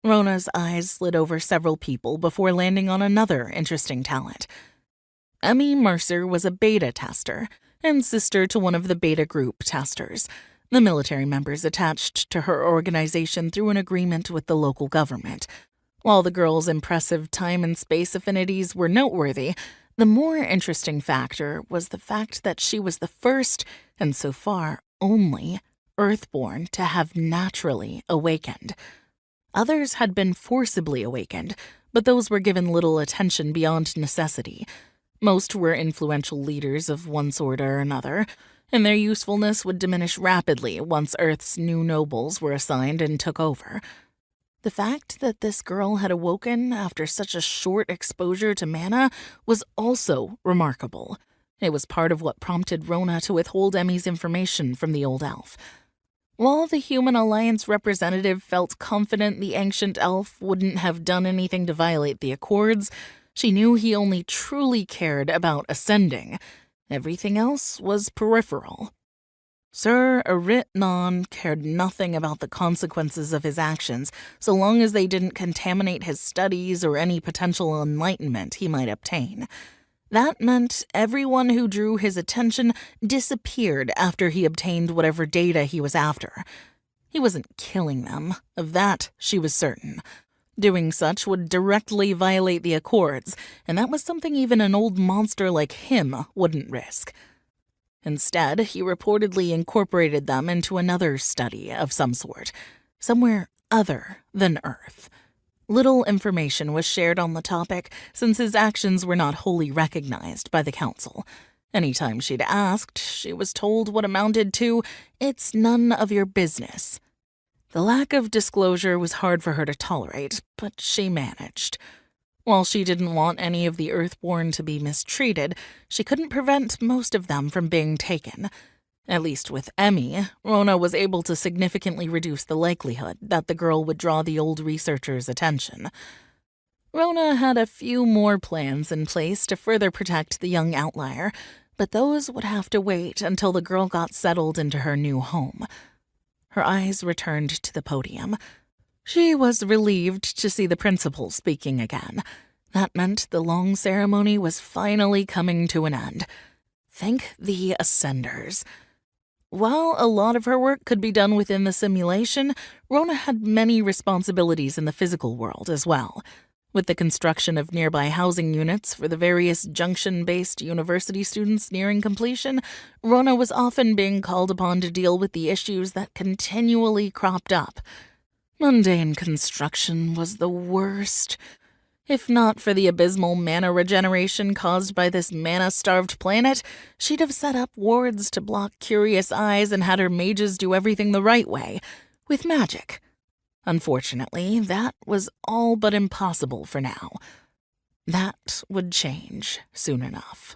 Rona's eyes slid over several people before landing on another interesting talent. Emie Mercer was a beta tester and sister to one of the beta group testers, the military members attached to her organization through an agreement with the local government. While the girl's impressive time and space affinities were noteworthy, the more interesting factor was the fact that she was the first, and so far only, Earthborn to have naturally awakened. Others had been forcibly awakened, but those were given little attention beyond necessity. Most were influential leaders of one sort or another, and their usefulness would diminish rapidly once Earth's new nobles were assigned and took over. The fact that this girl had awoken after such a short exposure to mana was also remarkable. It was part of what prompted Rona to withhold Emmie's information from the old elf. While the Human Alliance representative felt confident the ancient elf wouldn't have done anything to violate the Accords, she knew he only truly cared about ascending. Everything else was peripheral. Sir Arit-Non cared nothing about the consequences of his actions so long as they didn't contaminate his studies or any potential enlightenment he might obtain. That meant everyone who drew his attention disappeared after he obtained whatever data he was after. He wasn't killing them, of that she was certain. Doing such would directly violate the Accords, and that was something even an old monster like him wouldn't risk. Instead, he reportedly incorporated them into another study of some sort, somewhere other than Earth. Little information was shared on the topic, since his actions were not wholly recognized by the Council. Anytime she'd asked, she was told what amounted to, "It's none of your business." The lack of disclosure was hard for her to tolerate, but she managed. While she didn't want any of the Earthborn to be mistreated, she couldn't prevent most of them from being taken. At least with Emie, Rona was able to significantly reduce the likelihood that the girl would draw the old researcher's attention. Rona had a few more plans in place to further protect the young outlier, but those would have to wait until the girl got settled into her new home. Her eyes returned to the podium. She was relieved to see the principal speaking again. That meant the long ceremony was finally coming to an end. Thank the Ascenders. While a lot of her work could be done within the simulation, Rona had many responsibilities in the physical world as well. With the construction of nearby housing units for the various junction-based university students nearing completion, Rona was often being called upon to deal with the issues that continually cropped up. Mundane construction was the worst. If not for the abysmal mana regeneration caused by this mana-starved planet, she'd have set up wards to block curious eyes and had her mages do everything the right way, with magic. Unfortunately, that was all but impossible for now. That would change soon enough.